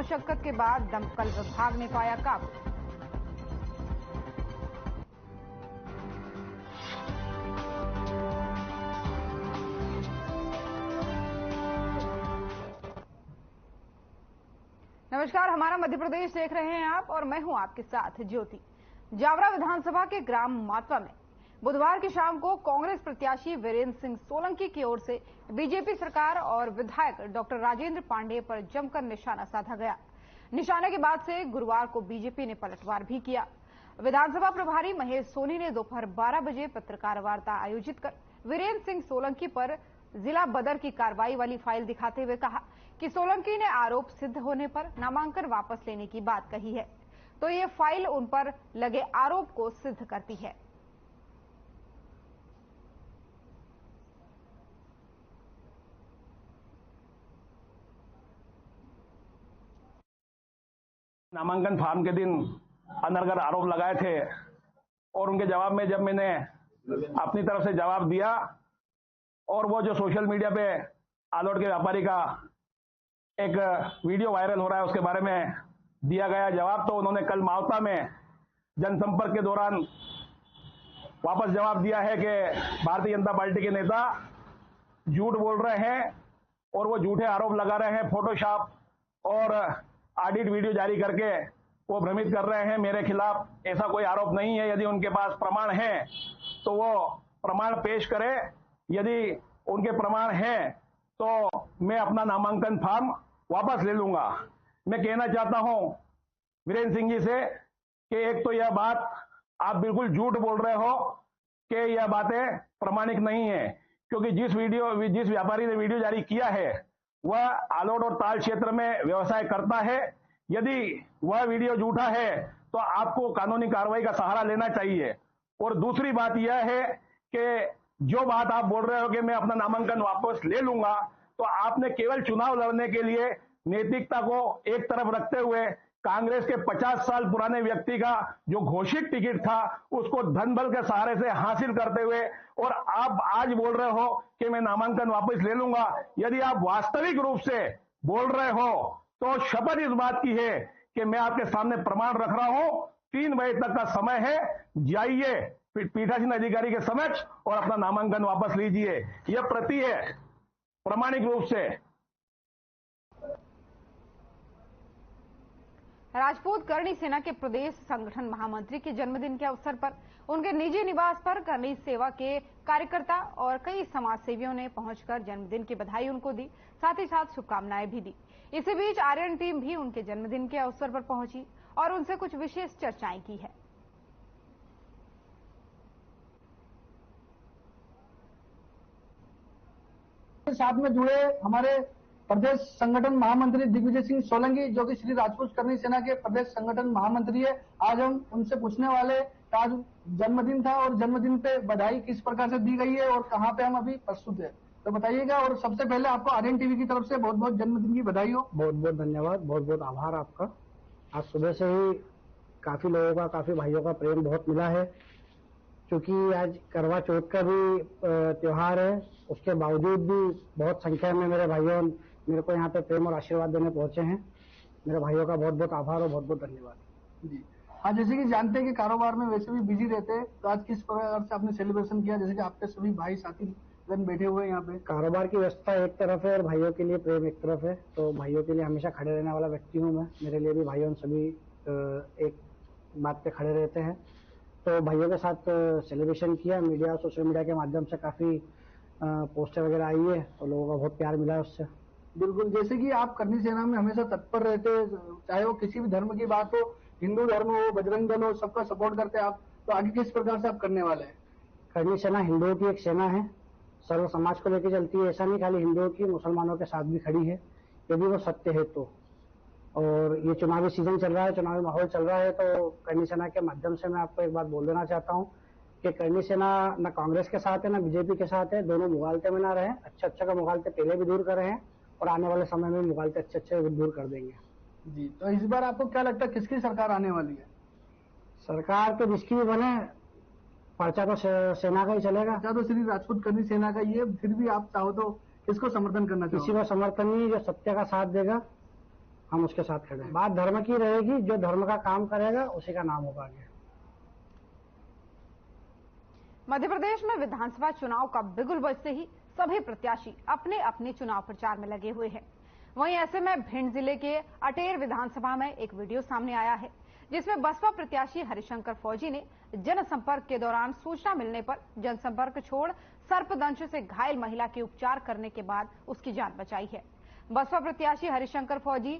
मशक्कत के बाद दमकल विभाग ने पाया काबू। नमस्कार, हमारा मध्य प्रदेश देख रहे हैं आप और मैं हूं आपके साथ ज्योति। जावरा विधानसभा के ग्राम मातवा में बुधवार की शाम को कांग्रेस प्रत्याशी वीरेंद्र सिंह सोलंकी की ओर से बीजेपी सरकार और विधायक डॉक्टर राजेंद्र पांडेय पर जमकर निशाना साधा गया। निशाने के बाद से गुरुवार को बीजेपी ने पलटवार भी किया। विधानसभा प्रभारी महेश सोनी ने दोपहर 12 बजे पत्रकार वार्ता आयोजित कर वीरेंद्र सिंह सोलंकी पर जिला बदर की कार्रवाई वाली फाइल दिखाते हुए कहा कि सोलंकी ने आरोप सिद्ध होने पर नामांकन वापस लेने की बात कही है, तो ये फाइल उन पर लगे आरोप को सिद्ध करती है। नामांकन फॉर्म के दिन अनर्गल आरोप लगाए थे और उनके जवाब में जब मैंने अपनी तरफ से जवाब दिया और वो जो सोशल मीडिया पे आलोट के व्यापारी का एक वीडियो वायरल हो रहा है उसके बारे में दिया गया जवाब, तो उन्होंने कल मावता में जनसंपर्क के दौरान वापस जवाब दिया है कि भारतीय जनता पार्टी के नेता झूठ बोल रहे हैं और वो झूठे आरोप लगा रहे हैं। फोटोशॉप और ऑडिट वीडियो जारी करके वो भ्रमित कर रहे हैं मेरे खिलाफ। ऐसा कोई आरोप नहीं है। यदि उनके पास प्रमाण है तो वो प्रमाण पेश करे। यदि उनके प्रमाण हैं तो मैं अपना नामांकन फॉर्म वापस ले लूंगा। मैं कहना चाहता हूं वीरेंद्र सिंह जी से कि एक तो यह बात आप बिल्कुल झूठ बोल रहे हो कि यह बातें प्रमाणिक नहीं है, क्योंकि जिस व्यापारी ने वीडियो जारी किया है वह आलोट और ताल क्षेत्र में व्यवसाय करता है। यदि वह वीडियो झूठा है तो आपको कानूनी कार्रवाई का सहारा लेना चाहिए। और दूसरी बात यह है कि जो बात आप बोल रहे हो कि मैं अपना नामांकन वापस ले लूंगा, तो आपने केवल चुनाव लड़ने के लिए नैतिकता को एक तरफ रखते हुए कांग्रेस के 50 साल पुराने व्यक्ति का जो घोषित टिकट था उसको धन बल के सहारे से हासिल करते हुए और आप आज बोल रहे हो कि मैं नामांकन वापस ले लूंगा। यदि आप वास्तविक रूप से बोल रहे हो तो शपथ इस बात की है कि मैं आपके सामने प्रमाण रख रहा हूं। 3 बजे तक का समय है, जाइए पीठासीन अधिकारी के समक्ष और अपना नामांकन वापस लीजिए। यह प्रति है प्रामाणिक रूप से। राजपूत करणी सेना के प्रदेश संगठन महामंत्री के जन्मदिन के अवसर पर उनके निजी निवास पर करणी सेवा के कार्यकर्ता और कई समाजसेवियों ने पहुंचकर जन्मदिन की बधाई उनको दी, साथ ही साथ शुभकामनाएं भी दी। इसी बीच आर्यन टीम भी उनके जन्मदिन के अवसर पर पहुंची और उनसे कुछ विशेष चर्चाएं की है। साथ में जुड़े हमारे प्रदेश संगठन महामंत्री दिग्विजय सिंह सोलंकी, जो कि श्री राजपूत करणी सेना के प्रदेश संगठन महामंत्री है। आज हम उनसे पूछने वाले आज जन्मदिन था और जन्मदिन पे बधाई किस प्रकार से दी गई है और कहां पे हम अभी प्रस्तुत है, तो बताइएगा। और सबसे पहले आपको आर्यन टीवी की तरफ से बहुत बहुत जन्मदिन की बधाई हो। बहुत बहुत धन्यवाद, बहुत बहुत आभार आपका। आज सुबह से ही काफी लोगों का, काफी भाइयों का प्रेम बहुत मिला है, क्योंकि आज करवा चौथ का भी त्योहार है। उसके बावजूद भी बहुत संख्या में मेरे भाइयों मेरे को यहाँ पे प्रेम और आशीर्वाद देने पहुंचे हैं। मेरे भाइयों का बहुत बहुत आभार और बहुत बहुत धन्यवाद जी। आज जैसे कि जानते हैं कि कारोबार में वैसे भी बिजी रहते हैं, तो आज किस प्रकार से आपने सेलिब्रेशन किया, जैसे कि आपके सभी भाई साथी जन बैठे हुए हैं यहाँ पे? कारोबार की व्यवस्था एक तरफ है और भाइयों के लिए प्रेम एक तरफ है। तो भाइयों के लिए हमेशा खड़े रहने वाला व्यक्ति हूँ मैं। मेरे लिए भी भाइयों सभी एक बात पे खड़े रहते हैं। तो भाइयों के साथ सेलिब्रेशन किया। मीडिया, सोशल मीडिया के माध्यम से काफी पोस्टर वगैरह आई है और लोगों का बहुत प्यार मिला है उससे। बिल्कुल, जैसे कि आप करणी सेना में हमेशा तत्पर रहते हैं, चाहे वो किसी भी धर्म की बात हो, हिंदू धर्म हो, बजरंग दल हो, सबका सपोर्ट करते हैं आप। तो आगे किस प्रकार से आप करने वाले हैं? करणी सेना हिंदुओं की एक सेना है, सर्व समाज को लेकर चलती है। ऐसा नहीं खाली हिंदुओं की, मुसलमानों के साथ भी खड़ी है, यदि वो सत्य है तो। और ये चुनावी सीजन चल रहा है, चुनावी माहौल चल रहा है, तो करणी सेना के माध्यम से मैं आपको एक बात बोल देना चाहता हूँ कि करणी सेना न कांग्रेस के साथ है न बीजेपी के साथ है। दोनों मुगालते में ना रहे। अच्छा का मुगालते पहले भी दूर कर रहे हैं और आने वाले समय में मुगालते अच्छे दूर कर देंगे। जी, तो इस बार आपको क्या लगता है किसकी सरकार आने वाली है? सरकार तो जिसकी भी बने, पर्चा तो सेना का ही चलेगा। पर्चा तो श्री राजपूत करणी सेना का ही है, फिर भी आप चाहो तो किसको समर्थन करना चाहिए? किसी को समर्थन नहीं, जो सत्य का साथ देगा हम उसके साथ खड़े हैं। बात धर्म की रहेगी, जो धर्म का काम करेगा उसी का नाम होगा आगे। मध्य प्रदेश में विधानसभा चुनाव का बिगुल बजते ही सभी प्रत्याशी अपने अपने चुनाव प्रचार में लगे हुए हैं। वहीं ऐसे में भिंड जिले के अटेर विधानसभा में एक वीडियो सामने आया है, जिसमें बसपा प्रत्याशी हरिशंकर फौजी ने जनसंपर्क के दौरान सूचना मिलने पर जनसंपर्क छोड़ सर्पदंश से घायल महिला के उपचार करने के बाद उसकी जान बचाई है। बसपा प्रत्याशी हरिशंकर फौजी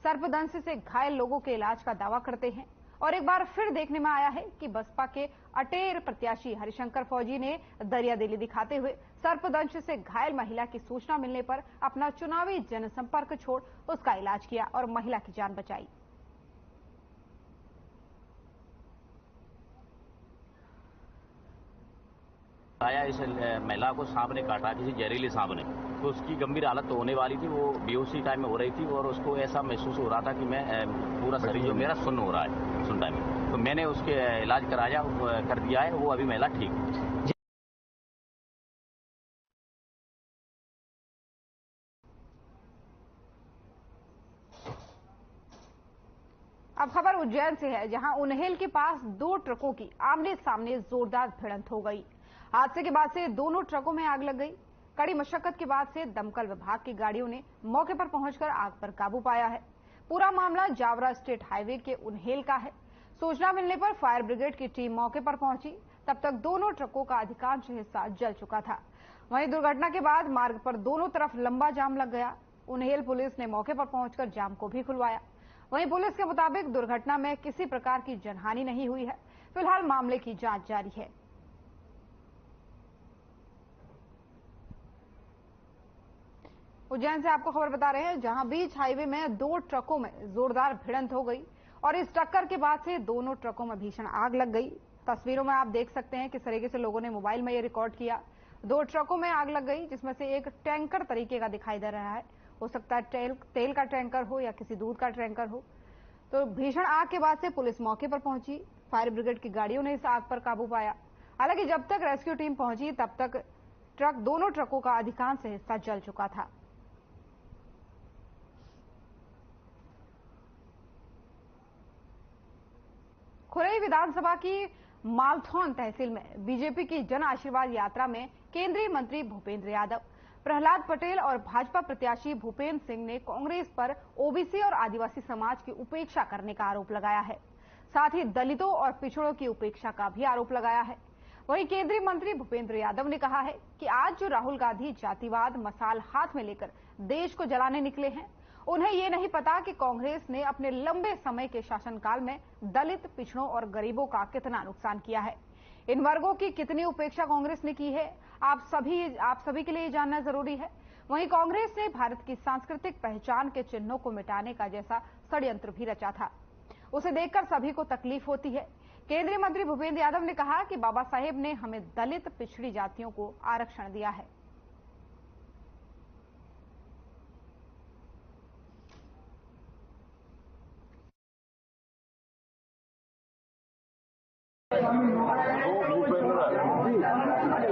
सर्पदंश से घायल लोगों के इलाज का दावा करते हैं और एक बार फिर देखने में आया है कि बसपा के अटेर प्रत्याशी हरिशंकर फौजी ने दरियादिली दिखाते हुए सर्पदंश से घायल महिला की सूचना मिलने पर अपना चुनावी जनसंपर्क छोड़ उसका इलाज किया और महिला की जान बचाई। आया इस महिला को सांप ने काटा, किसी जहरीले सांप ने, तो उसकी गंभीर हालत तो होने वाली थी, वो बेहोशी टाइम में हो रही थी और उसको ऐसा महसूस हो रहा था कि मैं पूरा शरीर जो मेरा सुन्न हो रहा है सुन टाइम में, तो मैंने उसके इलाज कराया कर दिया है, वो अभी महिला ठीक है। अब खबर उज्जैन से है, जहां उन्हेल के पास 2 ट्रकों की आमने सामने जोरदार भिड़ंत हो गई। हादसे के बाद से दोनों ट्रकों में आग लग गई। कड़ी मशक्कत के बाद से दमकल विभाग की गाड़ियों ने मौके पर पहुंचकर आग पर काबू पाया है। पूरा मामला जावरा स्टेट हाईवे के उन्हेल का है। सूचना मिलने पर फायर ब्रिगेड की टीम मौके पर पहुंची। तब तक दोनों ट्रकों का अधिकांश हिस्सा जल चुका था। वहीं दुर्घटना के बाद मार्ग पर दोनों तरफ लंबा जाम लग गया। उन्हेल पुलिस ने मौके पर पहुंचकर जाम को भी खुलवाया। वहीं पुलिस के मुताबिक दुर्घटना में किसी प्रकार की जनहानि नहीं हुई है। फिलहाल मामले की जांच जारी है। उज्जैन से आपको खबर बता रहे हैं, जहां बीच हाईवे में 2 ट्रकों में जोरदार भिड़ंत हो गई और इस टक्कर के बाद से दोनों ट्रकों में भीषण आग लग गई। तस्वीरों में आप देख सकते हैं किस तरीके से लोगों ने मोबाइल में ये रिकॉर्ड किया। 2 ट्रकों में आग लग गई, जिसमें से एक टैंकर तरीके का दिखाई दे रहा है। हो सकता है तेल का टैंकर हो या किसी दूध का टैंकर हो। तो भीषण आग के बाद से पुलिस मौके पर पहुंची। फायर ब्रिगेड की गाड़ियों ने इस आग पर काबू पाया। हालांकि जब तक रेस्क्यू टीम पहुंची तब तक दोनों ट्रकों का अधिकांश हिस्सा जल चुका था। खुरई विधानसभा की मालथौन तहसील में बीजेपी की जन आशीर्वाद यात्रा में केंद्रीय मंत्री भूपेंद्र यादव, प्रहलाद पटेल और भाजपा प्रत्याशी भूपेंद्र सिंह ने कांग्रेस पर ओबीसी और आदिवासी समाज की उपेक्षा करने का आरोप लगाया है। साथ ही दलितों और पिछड़ों की उपेक्षा का भी आरोप लगाया है। वहीं केंद्रीय मंत्री भूपेंद्र यादव ने कहा है कि आज जो राहुल गांधी जातिवाद मसाल हाथ में लेकर देश को जलाने निकले हैं, उन्हें ये नहीं पता कि कांग्रेस ने अपने लंबे समय के शासनकाल में दलित, पिछड़ों और गरीबों का कितना नुकसान किया है। इन वर्गों की कितनी उपेक्षा कांग्रेस ने की है, आप सभी के लिए जानना जरूरी है। वहीं कांग्रेस ने भारत की सांस्कृतिक पहचान के चिन्हों को मिटाने का जैसा षड्यंत्र भी रचा था, उसे देखकर सभी को तकलीफ होती है। केंद्रीय मंत्री भूपेंद्र यादव ने कहा कि बाबा साहेब ने हमें दलित, पिछड़ी जातियों को आरक्षण दिया है।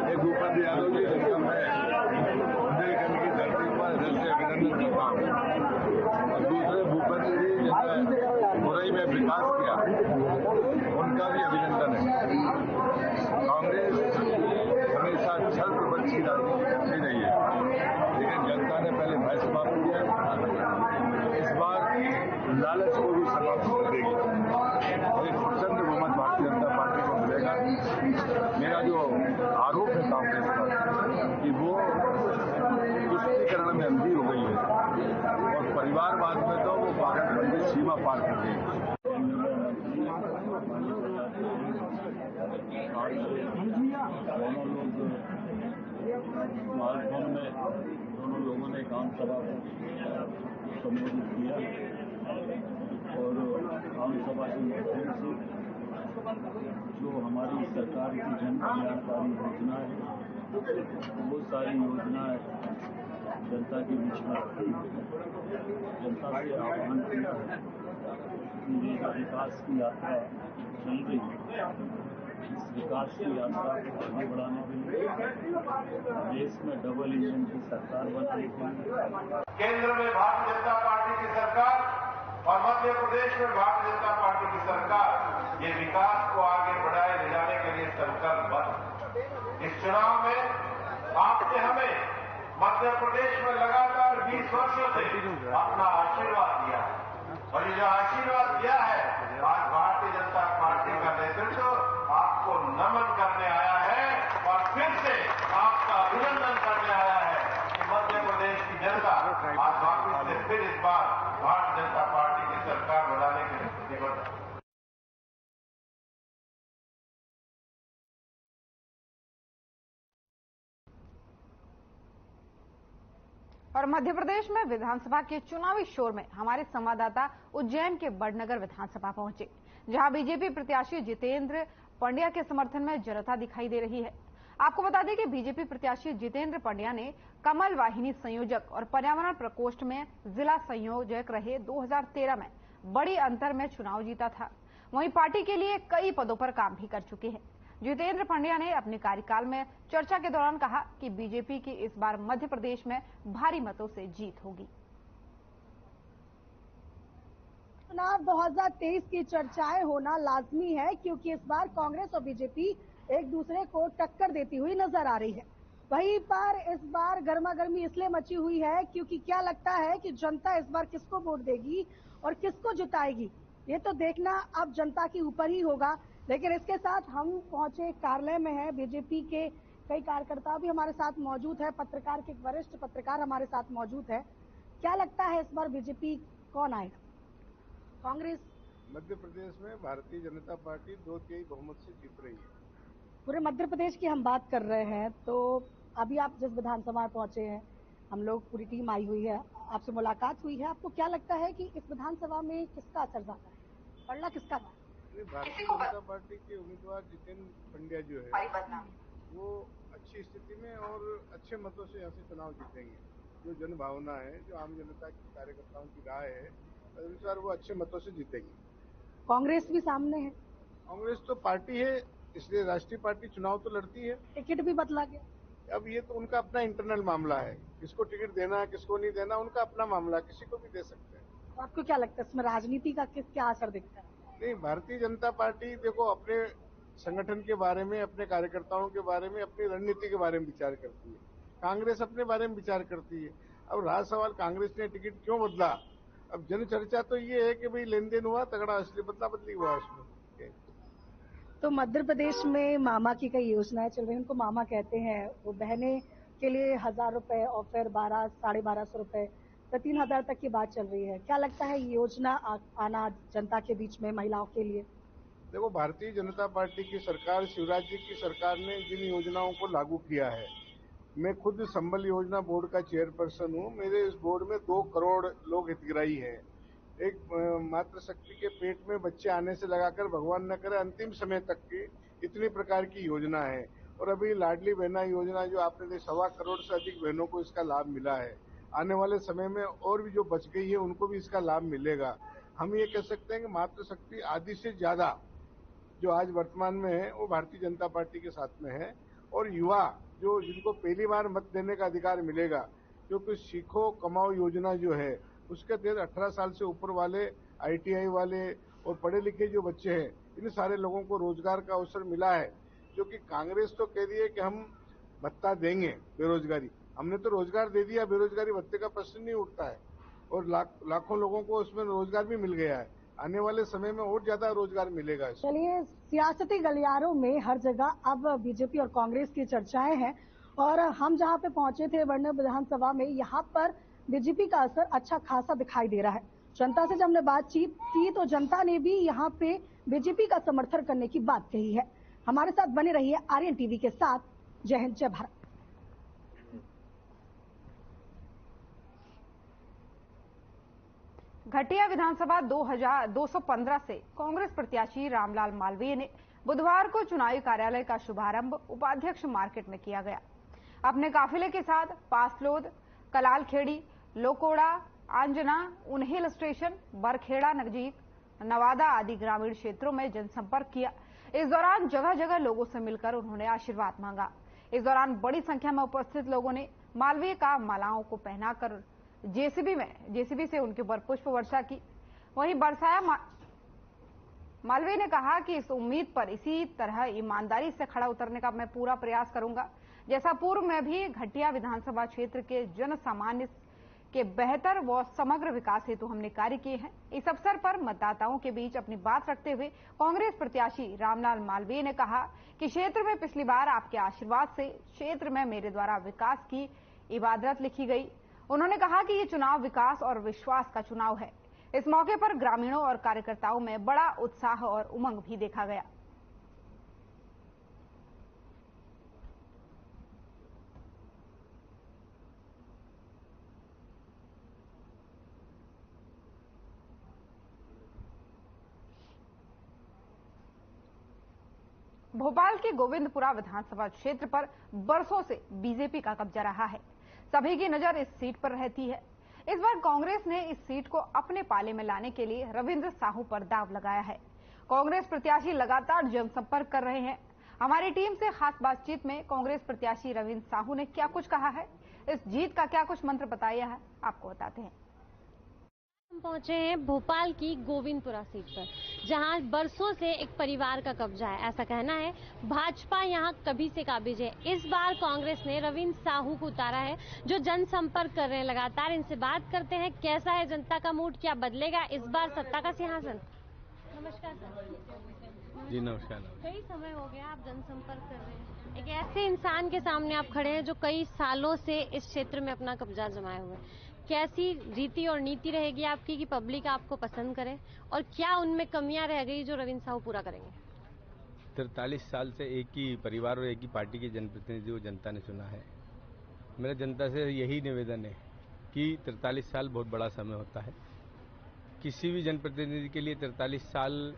एक भूपेंद्र यादव जी जिसका मैं बुंदेलखंड की धरती पर हृदय से अभिनंदन करता हूँ, और दूसरे भूपेंद्र जी जिन्होंने खुरई में विकास किया, उनका भी अभिनंदन है। कांग्रेस हमेशा छल प्रबल की राजनीति करती रही है, लेकिन जनता ने पहले भय समाप्त किया, इस बार लालच को भी समाप्त कर देगी और एक प्रचंड बहुमत भारतीय जनता पार्टी को मिलेगा। मेरा जो आरोप है कांग्रेस पर कि वो तुष्टीकरण में अंधी हो गई है और परिवारवाद में तो वो पागलपन की सीमा पार कर गई है। मालथौन में दोनों लोगों ने आम सभा को संबोधित किया और आम सभा के माध्यम से जो हमारी सरकार की जन कल्याणकारी योजना है, बहुत सारी योजनाएं जनता के बीच में रखी है। जनता से आह्वान किया है कि ये जो विकास की यात्रा चल रही है, इस विकास की यात्रा को आगे बढ़ाने के लिए देश में डबल इंजन की सरकार बनाने के लिए केंद्र में भारतीय जनता पार्टी की सरकार और मध्य प्रदेश में भारतीय जनता पार्टी की सरकार ये विकास को आगे बढ़ाए ले जाने के लिए संकल्पबद्ध। इस चुनाव में आपने हमें मध्य प्रदेश में लगातार 20 वर्षों से अपना आशीर्वाद दिया है और ये जो आशीर्वाद दिया है, आज भारतीय जनता पार्टी का नेतृत्व आपको नमन करने आया है और फिर से आपका अभिनंदन करने आया है कि मध्य प्रदेश की जनता आज वापिस से फिर इस बार भारतीय जनता पार्टी की सरकार बनाने के लिए प्रतिबद्ध है। और मध्य प्रदेश में विधानसभा के चुनावी शोर में हमारे संवाददाता उज्जैन के बड़नगर विधानसभा पहुंचे, जहां बीजेपी प्रत्याशी जितेंद्र पंड्या के समर्थन में जनता दिखाई दे रही है। आपको बता दें कि बीजेपी प्रत्याशी जितेंद्र पंड्या ने कमल वाहिनी संयोजक और पर्यावरण प्रकोष्ठ में जिला संयोजक रहे 2013 में बड़ी अंतर में चुनाव जीता था। वहीं पार्टी के लिए कई पदों पर काम भी कर चुके हैं। जितेंद्र पंड्या ने अपने कार्यकाल में चर्चा के दौरान कहा कि बीजेपी की इस बार मध्य प्रदेश में भारी मतों से जीत होगी। चुनाव 2023 की चर्चाएं होना लाजमी है, क्योंकि इस बार कांग्रेस और बीजेपी एक दूसरे को टक्कर देती हुई नजर आ रही है। वहीं पर इस बार गर्मागर्मी इसलिए मची हुई है क्योंकि क्या लगता है कि जनता इस बार किसको वोट देगी और किसको जिताएगी, ये तो देखना अब जनता के ऊपर ही होगा। लेकिन इसके साथ हम पहुंचे कार्यालय में है, बीजेपी के कई कार्यकर्ता भी हमारे साथ मौजूद है, पत्रकार के वरिष्ठ पत्रकार हमारे साथ मौजूद है। क्या लगता है इस बार बीजेपी कौन आएगा? कांग्रेस मध्य प्रदेश में भारतीय जनता पार्टी 2/3 बहुमत से जीत रही है। पूरे मध्य प्रदेश की हम बात कर रहे हैं, तो अभी आप जिस विधानसभा में पहुंचे हैं, हम लोग पूरी टीम आई हुई है, आपसे मुलाकात हुई है। आपको क्या लगता है कि इस विधानसभा में किसका असर ज्यादा है, पड़ना किसका था? भारतीय जनता पार्टी के उम्मीदवार जितेंद्र पंड्या जो है वो अच्छी स्थिति में और अच्छे मतों से यहाँ से चुनाव जीतेंगे। जो जनभावना है, जो आम जनता की कार्यकर्ताओं की राय है, अनुसार वो अच्छे मतों से जीतेंगे। कांग्रेस भी सामने है। कांग्रेस तो पार्टी है, इसलिए राष्ट्रीय पार्टी चुनाव तो लड़ती है। टिकट भी बदला गया। अब ये तो उनका अपना इंटरनल मामला है, किसको टिकट देना है किसको नहीं देना उनका अपना मामला, किसी को भी दे सकते हैं। तो आपको क्या लगता है इसमें राजनीति का क्या असर दिखता है? नहीं, भारतीय जनता पार्टी देखो अपने संगठन के बारे में, अपने कार्यकर्ताओं के बारे में, अपनी रणनीति के बारे में विचार करती है। कांग्रेस अपने बारे में विचार करती है। अब रहा सवाल कांग्रेस ने टिकट क्यों बदला, अब जन चर्चा तो ये है कि भाई लेन देन हुआ तगड़ा, इसलिए बदला बदली हुआ उसमें। तो मध्य प्रदेश में मामा की कई योजनाएं चल रही हैं, उनको मामा कहते हैं। वो बहने के लिए 1000 रुपए और फिर 1200-1250 रुपए, 3000 तक की बात चल रही है। क्या लगता है ये योजना आना जनता के बीच में, महिलाओं के लिए? देखो, भारतीय जनता पार्टी की सरकार, शिवराज जी की सरकार ने जिन योजनाओं को लागू किया है, मैं खुद संबल योजना बोर्ड का चेयरपर्सन हूँ। मेरे इस बोर्ड में 2 करोड़ लोग हितग्राही हैं। एक मातृशक्ति के पेट में बच्चे आने से लगाकर भगवान न करे अंतिम समय तक की इतनी प्रकार की योजना है। और अभी लाडली बहना योजना जो आपने देखा, 1.25 करोड़ से अधिक बहनों को इसका लाभ मिला है। आने वाले समय में और भी जो बच गई है उनको भी इसका लाभ मिलेगा। हम ये कह सकते हैं कि मातृशक्ति आदि से ज्यादा जो आज वर्तमान में है वो भारतीय जनता पार्टी के साथ में है। और युवा जो जिनको पहली बार मत देने का अधिकार मिलेगा, क्योंकि सीखो कमाओ योजना जो है उसके तहत 18 साल से ऊपर वाले, ITI वाले और पढ़े लिखे जो बच्चे हैं, इन सारे लोगों को रोजगार का अवसर मिला है। जो कि कांग्रेस तो कह रही है कि हम भत्ता देंगे बेरोजगारी, हमने तो रोजगार दे दिया, बेरोजगारी भत्ते का प्रश्न नहीं उठता है। और लाखों लोगों को उसमें रोजगार भी मिल गया है। आने वाले समय में और ज्यादा रोजगार मिलेगा। चलिए, सियासती गलियारों में हर जगह अब बीजेपी और कांग्रेस की चर्चाएं हैं, और हम जहां पे पहुंचे थे बड़नगर विधानसभा में, यहाँ पर बीजेपी का असर अच्छा खासा दिखाई दे रहा है। जनता से जब हमने बातचीत की तो जनता ने भी यहाँ पे बीजेपी का समर्थन करने की बात कही है। हमारे साथ बने रहिए आर्यन टीवी के साथ। जय हिंद, जय भारत। घटिया विधानसभा 215 से कांग्रेस प्रत्याशी रामलाल मालवीय ने बुधवार को चुनावी कार्यालय का शुभारंभ उपाध्यक्ष मार्केट में किया गया। अपने काफिले के साथ पासलोद, कलालखेड़ी, लोकोड़ा, आंजना, उन्हेल स्टेशन, बरखेड़ा नजीक, नवादा आदि ग्रामीण क्षेत्रों में जनसंपर्क किया। इस दौरान जगह जगह लोगों से मिलकर उन्होंने आशीर्वाद मांगा। इस दौरान बड़ी संख्या में उपस्थित लोगों ने मालवीय का मालाओं को पहनाकर जेसीबी से उनके ऊपर पुष्प वर्षा की। वहीं बरसाया मालवीय ने कहा कि इस उम्मीद पर इसी तरह ईमानदारी से खड़ा उतरने का मैं पूरा प्रयास करूंगा, जैसा पूर्व में भी घटिया विधानसभा क्षेत्र के जन सामान्य के बेहतर व समग्र विकास हेतु हमने कार्य किए हैं। इस अवसर पर मतदाताओं के बीच अपनी बात रखते हुए कांग्रेस प्रत्याशी रामलाल मालवीय ने कहा कि क्षेत्र में पिछली बार आपके आशीर्वाद से क्षेत्र में मेरे द्वारा विकास की इबादत लिखी गई। उन्होंने कहा कि ये चुनाव विकास और विश्वास का चुनाव है। इस मौके पर ग्रामीणों और कार्यकर्ताओं में बड़ा उत्साह और उमंग भी देखा गया। भोपाल के गोविंदपुरा विधानसभा क्षेत्र पर बरसों से बीजेपी का कब्जा रहा है। सभी की नजर इस सीट पर रहती है। इस बार कांग्रेस ने इस सीट को अपने पाले में लाने के लिए रविंद्र साहू पर दांव लगाया है। कांग्रेस प्रत्याशी लगातार जनसंपर्क कर रहे हैं। हमारी टीम से खास बातचीत में कांग्रेस प्रत्याशी रविंद्र साहू ने क्या कुछ कहा है, इस जीत का क्या कुछ मंत्र बताया है, आपको बताते हैं। हम पहुंचे हैं भोपाल की गोविंदपुरा सीट पर, जहां बरसों से एक परिवार का कब्जा है, ऐसा कहना है। भाजपा यहां कभी से काबिज है। इस बार कांग्रेस ने रविंद्र साहू को उतारा है, जो जनसंपर्क कर रहे हैं लगातार। इनसे बात करते हैं, कैसा है जनता का मूड, क्या बदलेगा इस बार सत्ता का सिंहासन। नमस्कार सर। जी नमस्कार। कई समय हो गया आप जनसंपर्क कर रहे हैं, एक ऐसे इंसान के सामने आप खड़े हैं जो कई सालों से इस क्षेत्र में अपना कब्जा जमाए हुए हैं। कैसी रीति और नीति रहेगी आपकी कि पब्लिक आपको पसंद करे, और क्या उनमें कमियां रह गई जो रविंद्र साहू पूरा करेंगे? 43 साल से एक ही परिवार और एक ही पार्टी के जनप्रतिनिधि को जनता ने चुना है। मेरा जनता से यही निवेदन है कि 43 साल बहुत बड़ा समय होता है। किसी भी जनप्रतिनिधि के लिए 43 साल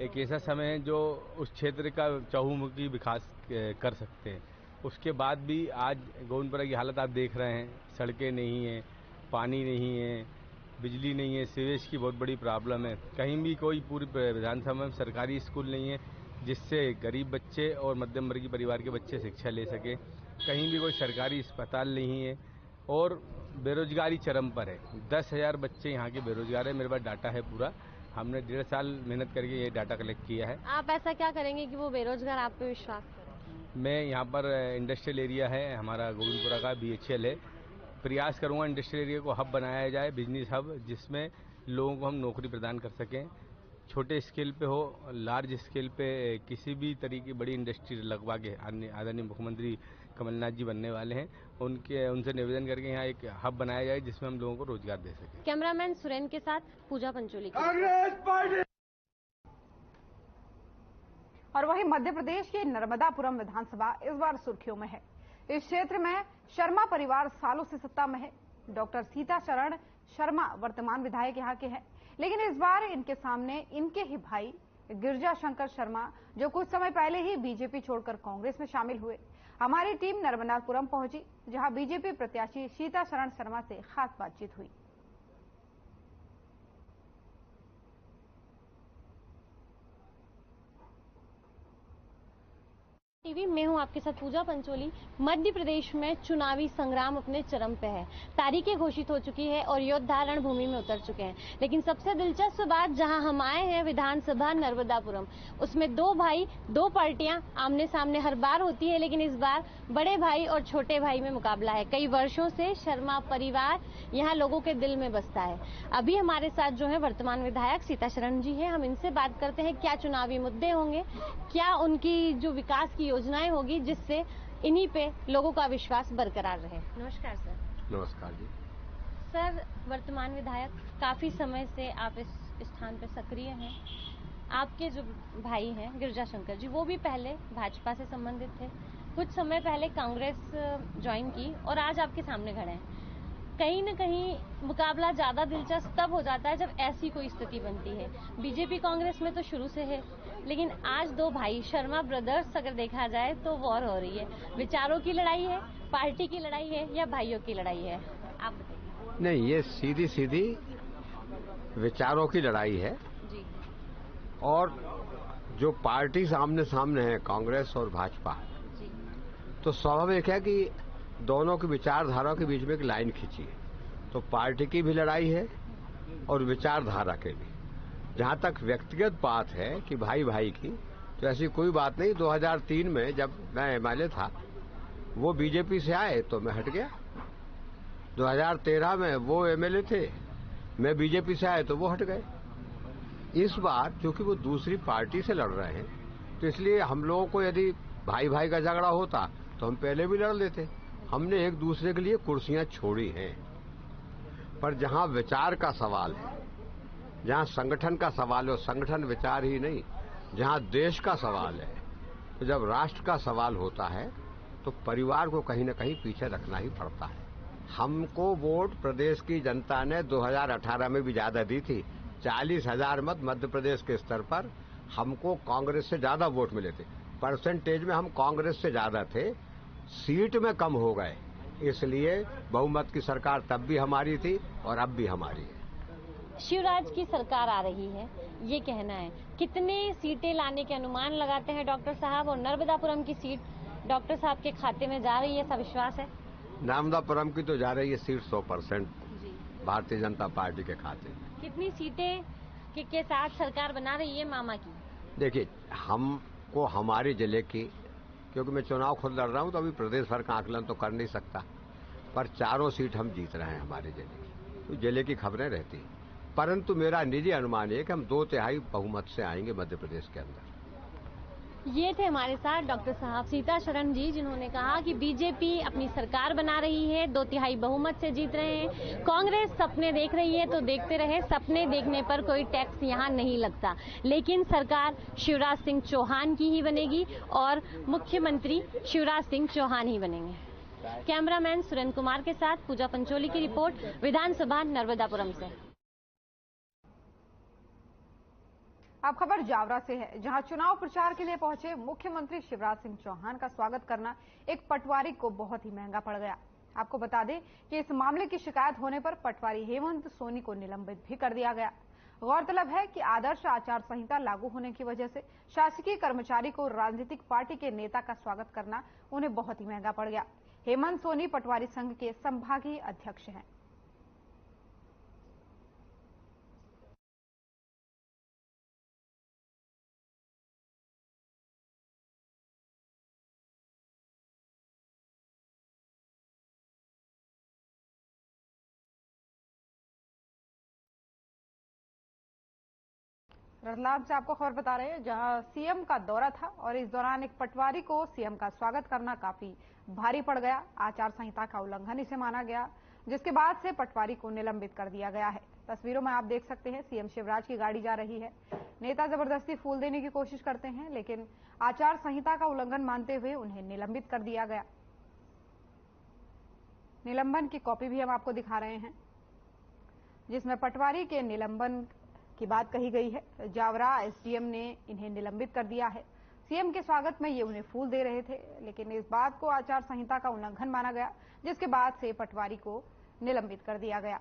एक ऐसा समय है जो उस क्षेत्र का चहुमुखी विकास कर सकते हैं। उसके बाद भी आज गोविंदपुरा की हालत आप देख रहे हैं, सड़कें नहीं हैं, पानी नहीं है, बिजली नहीं है, सीवेज की बहुत बड़ी प्रॉब्लम है। कहीं भी कोई पूरी विधानसभा में सरकारी स्कूल नहीं है जिससे गरीब बच्चे और मध्यम वर्गीय परिवार के बच्चे शिक्षा ले सके। कहीं भी कोई सरकारी अस्पताल नहीं है और बेरोजगारी चरम पर है। 10,000 बच्चे यहाँ के बेरोजगार है। मेरे पास डाटा है पूरा, हमने 1.5 साल मेहनत करके ये डाटा कलेक्ट किया है। आप ऐसा क्या करेंगे कि वो बेरोजगार आप पे विश्वास करें? मैं यहाँ पर इंडस्ट्रियल एरिया है हमारा गोविंदपुरा का, BHL है, प्रयास करूंगा इंडस्ट्रियल एरिया को हब बनाया जाए, बिजनेस हब, जिसमें लोगों को हम नौकरी प्रदान कर सकें। छोटे स्केल पे हो, लार्ज स्केल पे किसी भी तरीके की बड़ी इंडस्ट्री लगवा के आदरणीय मुख्यमंत्री कमलनाथ जी बनने वाले हैं, उनसे निवेदन करके यहाँ एक हब बनाया जाए जिसमें हम लोगों को रोजगार दे सकें। कैमरामैन सुरेन के साथ पूजा पंचोली। कांग्रेस पार्टी। और वहीं मध्य प्रदेश के नर्मदापुरम विधानसभा इस बार सुर्खियों में है। इस क्षेत्र में शर्मा परिवार सालों से सत्ता में है। डॉक्टर सीताचरण शर्मा वर्तमान विधायक यहाँ के हैं, लेकिन इस बार इनके सामने इनके ही भाई गिरजा शंकर शर्मा, जो कुछ समय पहले ही बीजेपी छोड़कर कांग्रेस में शामिल हुए। हमारी टीम नर्मदापुरम पहुंची, जहां बीजेपी प्रत्याशी सीताचरण शर्मा से खास बातचीत हुई। टीवी में हूं आपके साथ पूजा पंचोली। मध्य प्रदेश में चुनावी संग्राम अपने चरम पे है। तारीखें घोषित हो चुकी है और योद्धा रणभूमि में उतर चुके हैं, लेकिन सबसे दिलचस्प बात, जहां हम आए हैं विधानसभा नर्मदापुरम, उसमें दो भाई, दो पार्टियां आमने सामने हर बार होती है, लेकिन इस बार बड़े भाई और छोटे भाई में मुकाबला है। कई वर्षों से शर्मा परिवार यहाँ लोगों के दिल में बसता है। अभी हमारे साथ जो है वर्तमान विधायक सीताचरण जी हैं, हम इनसे बात करते हैं क्या चुनावी मुद्दे होंगे, क्या उनकी जो विकास की योजनाएं होगी जिससे इन्हीं पे लोगों का विश्वास बरकरार रहे। नमस्कार सर। नमस्कार जी। सर, वर्तमान विधायक, काफी समय से आप इस स्थान पे सक्रिय हैं। आपके जो भाई हैं गिरजा शंकर जी, वो भी पहले भाजपा से संबंधित थे, कुछ समय पहले कांग्रेस ज्वाइन की और आज आपके सामने खड़े हैं। कहीं न कहीं मुकाबला ज्यादा दिलचस्प तब हो जाता है जब ऐसी कोई स्थिति बनती है। बीजेपी कांग्रेस में तो शुरू से है, लेकिन आज दो भाई शर्मा ब्रदर्स अगर देखा जाए तो वॉर हो रही है। विचारों की लड़ाई है, पार्टी की लड़ाई है, या भाइयों की लड़ाई है, आप बताइए। नहीं, ये सीधी सीधी विचारों की लड़ाई है जी। और जो पार्टी सामने सामने है कांग्रेस और भाजपा, तो स्वाभाविक है कि दोनों की विचारधारा के बीच में एक लाइन खींची है। तो पार्टी की भी लड़ाई है और विचारधारा के भी। जहां तक व्यक्तिगत बात है कि भाई भाई की, तो ऐसी कोई बात नहीं। 2003 में जब मैं एमएलए था, वो बीजेपी से आए तो मैं हट गया। 2013 में वो एमएलए थे, मैं बीजेपी से आए तो वो हट गए। इस बार क्योंकि वो दूसरी पार्टी से लड़ रहे हैं, तो इसलिए हम लोगों को यदि भाई भाई का झगड़ा होता तो हम पहले भी लड़ लेते। हमने एक दूसरे के लिए कुर्सियां छोड़ी हैं, पर जहां विचार का सवाल है, जहां संगठन का सवाल है, संगठन विचार ही नहीं, जहां देश का सवाल है, तो जब राष्ट्र का सवाल होता है तो परिवार को कहीं न कहीं पीछे रखना ही पड़ता है। हमको वोट प्रदेश की जनता ने 2018 में भी ज्यादा दी थी। 40,000 मत मध्य प्रदेश के स्तर पर हमको कांग्रेस से ज्यादा वोट मिले थे। परसेंटेज में हम कांग्रेस से ज्यादा थे, सीट में कम हो गए। इसलिए बहुमत की सरकार तब भी हमारी थी और अब भी हमारी है। शिवराज की सरकार आ रही है, ये कहना है। कितने सीटें लाने के अनुमान लगाते हैं डॉक्टर साहब, और नर्मदापुरम की सीट डॉक्टर साहब के खाते में जा रही है, ऐसा विश्वास है? नर्मदापुरम की तो जा रही है सीट 100% भारतीय जनता पार्टी के खाते में। कितनी सीटें के साथ सरकार बना रही है मामा की? देखिए, हमको हमारे जिले की, क्योंकि मैं चुनाव खुद लड़ रहा हूं तो अभी प्रदेश भर का आकलन तो कर नहीं सकता, पर 4 सीट हम जीत रहे हैं हमारे जिले की। तो जिले की खबरें रहती हैं, परंतु मेरा निजी अनुमान है कि हम 2/3 बहुमत से आएंगे मध्य प्रदेश के अंदर। ये थे हमारे साथ डॉक्टर साहब सीताशरण जी, जिन्होंने कहा कि बीजेपी अपनी सरकार बना रही है, 2/3 बहुमत से जीत रहे हैं। कांग्रेस सपने देख रही है तो देखते रहे, सपने देखने पर कोई टैक्स यहाँ नहीं लगता, लेकिन सरकार शिवराज सिंह चौहान की ही बनेगी और मुख्यमंत्री शिवराज सिंह चौहान ही बनेंगे। कैमरामैन सुरेंद्र कुमार के साथ पूजा पंचोली की रिपोर्ट, विधानसभा नर्मदापुरम से। अब खबर जावरा से है, जहां चुनाव प्रचार के लिए पहुंचे मुख्यमंत्री शिवराज सिंह चौहान का स्वागत करना एक पटवारी को बहुत ही महंगा पड़ गया। आपको बता दें कि इस मामले की शिकायत होने पर पटवारी हेमंत सोनी को निलंबित भी कर दिया गया। गौरतलब है कि आदर्श आचार संहिता लागू होने की वजह से शासकीय कर्मचारी को राजनीतिक पार्टी के नेता का स्वागत करना उन्हें बहुत ही महंगा पड़ गया। हेमंत सोनी पटवारी संघ के संभागीय अध्यक्ष हैं। रतलाम से आपको खबर बता रहे हैं, जहां सीएम का दौरा था और इस दौरान एक पटवारी को सीएम का स्वागत करना काफी भारी पड़ गया। आचार संहिता का उल्लंघन इसे माना गया, जिसके बाद से पटवारी को निलंबित कर दिया गया है। तस्वीरों में आप देख सकते हैं, सीएम शिवराज की गाड़ी जा रही है। नेता जबरदस्ती फूल देने की कोशिश करते हैं, लेकिन आचार संहिता का उल्लंघन मानते हुए उन्हें निलंबित कर दिया गया। निलंबन की कॉपी भी हम आपको दिखा रहे हैं, जिसमें पटवारी के निलंबन की बात कही गई है। जावरा एसडीएम ने इन्हें निलंबित कर दिया है। सीएम के स्वागत में ये उन्हें फूल दे रहे थे, लेकिन इस बात को आचार संहिता का उल्लंघन माना गया, जिसके बाद से पटवारी को निलंबित कर दिया गया।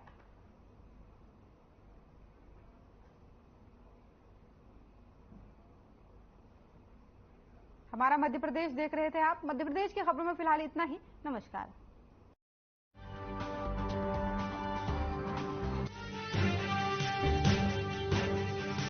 हमारा मध्य प्रदेश देख रहे थे आप। मध्य प्रदेश की खबरों में फिलहाल इतना ही। नमस्कार।